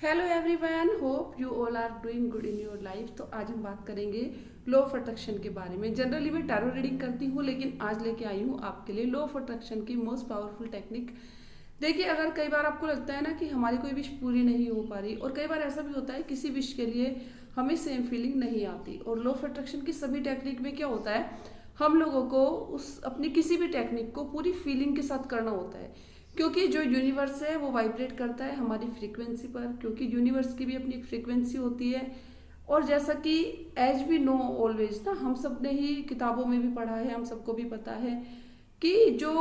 Hello everyone, hope you all are doing good in your life. तो आज हम बात करेंगे लॉ ऑफ अट्रैक्शन के बारे में। जनरली मैं टैरो रीडिंग करती हूँ, लेकिन आज लेके आई हूँ आपके लिए लॉ ऑफ अट्रैक्शन की मोस्ट पावरफुल टेक्निक। देखिए, अगर कई बार आपको लगता है ना कि हमारी कोई विश पूरी नहीं हो पा रही, और कई बार ऐसा भी होता है किसी विश के लिए हमें सेम फीलिंग नहीं आती। और लॉ ऑफ अट्रैक्शन की सभी टेक्निक में क्या होता है, हम लोगों को उस अपनी किसी भी टेक्निक को पूरी फीलिंग के साथ करना होता है, क्योंकि जो यूनिवर्स है वो वाइब्रेट करता है हमारी फ्रीक्वेंसी पर, क्योंकि यूनिवर्स की भी अपनी एक फ्रीक्वेंसी होती है। और जैसा कि एज वी नो ऑलवेज ना, हम सब ने ही किताबों में भी पढ़ा है, हम सबको भी पता है कि जो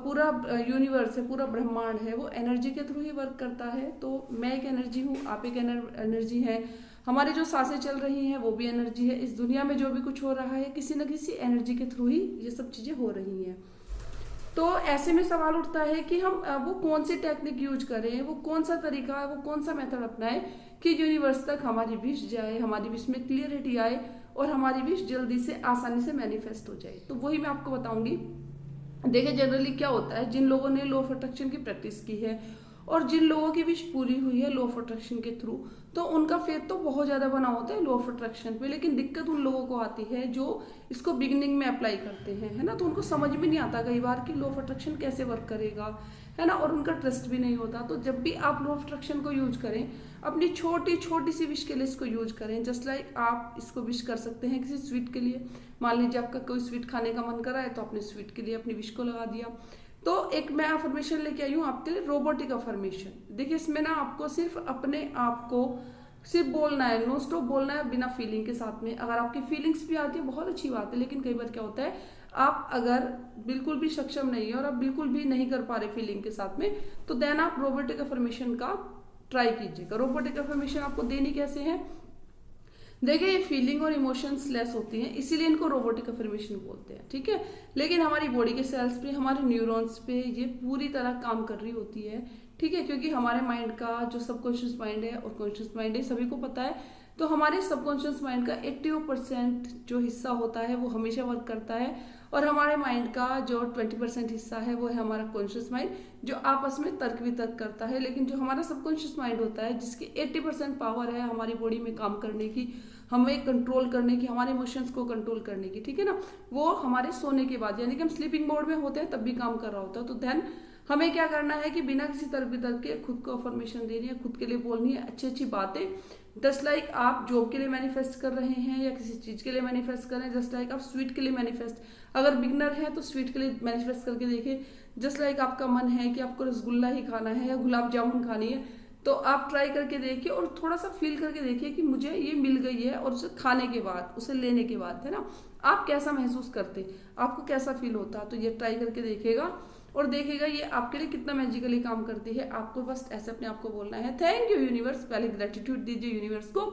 पूरा यूनिवर्स है, पूरा ब्रह्मांड है, वो एनर्जी के थ्रू ही वर्क करता है। तो मैं एक एनर्जी हूँ, आप एक एनर्जी है, हमारी जो सांसें चल रही हैं वो भी एनर्जी है, इस दुनिया में जो भी कुछ हो रहा है किसी न किसी एनर्जी के थ्रू ही ये सब चीज़ें हो रही हैं। तो ऐसे में सवाल उठता है कि हम वो कौन सी टेक्निक यूज करें, वो कौन सा तरीका, वो कौन सा मेथड अपनाएं कि यूनिवर्स तक हमारी विश जाए, हमारी विश में क्लियरिटी आए और हमारी विश जल्दी से आसानी से मैनिफेस्ट हो जाए। तो वही मैं आपको बताऊंगी। देखिए, जनरली क्या होता है, जिन लोगों ने लॉ ऑफ अट्रैक्शन की प्रैक्टिस की है और जिन लोगों की विश पूरी हुई है लॉ ऑफ अट्रैक्शन के थ्रू, तो उनका फेथ तो बहुत ज्यादा बना होता है लॉ ऑफ अट्रैक्शन पे। लेकिन दिक्कत उन लोगों को आती है जो इसको बिगिनिंग में अप्लाई करते हैं, है ना। तो उनको समझ में नहीं आता कई बार कि लॉ ऑफ अट्रैक्शन कैसे वर्क करेगा, है ना, और उनका ट्रस्ट भी नहीं होता। तो जब भी आप लॉ ऑफ अट्रैक्शन को यूज करें, अपनी छोटी छोटी सी विश के लिए इसको यूज करें। जस्ट लाइक आप इसको विश कर सकते हैं किसी स्वीट के लिए। मान लीजिए आपका कोई स्वीट खाने का मन कर रहा है, तो आपने स्वीट के लिए अपनी विश को लगा दिया। तो एक मैं अफर्मेशन लेके आई हूँ आपके लिए, रोबोटिक अफर्मेशन। देखिए, इसमें ना आपको सिर्फ अपने आप को सिर्फ बोलना है, नो स्टॉप बोलना है, बिना फीलिंग के साथ में। अगर आपकी फीलिंग्स भी आती है बहुत अच्छी बात है, लेकिन कई बार क्या होता है, आप अगर बिल्कुल भी सक्षम नहीं है और आप बिल्कुल भी नहीं कर पा रहे फीलिंग के साथ में, तो देन आप रोबोटिक अफर्मेशन का ट्राई कीजिएगा। रोबोटिक अफर्मेशन आपको देनी कैसे है, देखिए, ये फीलिंग और इमोशंस लेस होती हैं, इसीलिए इनको रोबोटिक अफर्मेशन बोलते हैं, ठीक है। लेकिन हमारी बॉडी के सेल्स पे, हमारे न्यूरॉन्स पे ये पूरी तरह काम कर रही होती है, ठीक है। क्योंकि हमारे माइंड का जो सबकॉन्शियस माइंड है और कॉन्शियस माइंड है, सभी को पता है। तो हमारे सबकॉन्शियस माइंड का 80% जो हिस्सा होता है वो हमेशा वर्क करता है, और हमारे माइंड का जो 20% हिस्सा है वो है हमारा कॉन्शियस माइंड, जो आपस में तर्क वितर्क करता है। लेकिन जो हमारा सबकॉन्शियस माइंड होता है, जिसकी 80% पावर है हमारी बॉडी में काम करने की, हमें कंट्रोल करने की, हमारे इमोशंस को कंट्रोल करने की, ठीक है ना, वो हमारे सोने के बाद, यानी कि हम स्लीपिंग मोड में होते हैं तब भी काम कर रहा होता है। तो देन हमें क्या करना है कि बिना किसी तर्क वितर्क के खुद को अफर्मेशन देनी है, खुद के लिए बोलनी है अच्छी अच्छी बातें। जस्ट लाइक आप जॉब के लिए मैनिफेस्ट कर रहे हैं या किसी चीज के लिए मैनिफेस्ट कर रहे हैं, जस्ट लाइक आप स्वीट के लिए मैनिफेस्ट, अगर बिगनर है तो स्वीट के लिए मैनिफेस्ट करके देखिए। जस्ट लाइक आपका मन है कि आपको रसगुल्ला ही खाना है या गुलाब जामुन खानी है, तो आप ट्राई करके देखिए और थोड़ा सा फील करके देखिए कि मुझे ये मिल गई है, और उसे खाने के बाद, उसे लेने के बाद, है ना, आप कैसा महसूस करते, आपको कैसा फील होता। तो ये ट्राई करके देखिएगा और देखिएगा ये आपके लिए कितना मैजिकली काम करती है। आपको बस ऐसे अपने आप को बोलना है, थैंक यू यूनिवर्स। पहले ग्रेटिट्यूड दीजिए यूनिवर्स को,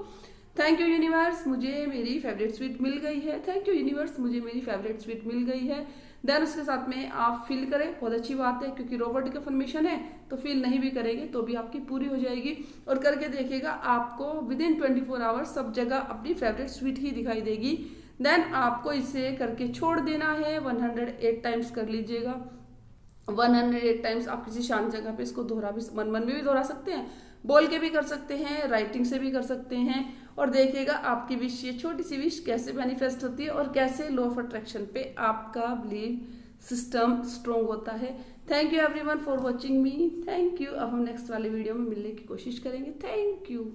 थैंक यू यूनिवर्स, मुझे मेरी फेवरेट स्वीट मिल गई है, थैंक यू यूनिवर्स, मुझे मेरी फेवरेट स्वीट मिल गई है। देन उसके साथ में आप फील करें, बहुत अच्छी बात है, क्योंकि रोबोटिक अफर्मेशन है तो फील नहीं भी करेंगे तो भी आपकी पूरी हो जाएगी। और करके देखिएगा, आपको विद इन 24 आवर्स सब जगह अपनी फेवरेट स्वीट ही दिखाई देगी। देन आपको इसे करके छोड़ देना है, 108 टाइम्स कर लीजिएगा। 108 टाइम्स आप किसी शांत जगह पे इसको दोहरा भी, मन मन में भी दोहरा सकते हैं, बोल के भी कर सकते हैं, राइटिंग से भी कर सकते हैं। और देखिएगा आपकी विश, ये छोटी सी विश कैसे मैनिफेस्ट होती है और कैसे लॉ ऑफ अट्रैक्शन पे आपका बिलीव सिस्टम स्ट्रॉन्ग होता है। Thank you everyone for watching me, thank you. अब हम नेक्स्ट वाले वीडियो में मिलने की कोशिश करेंगे। Thank you.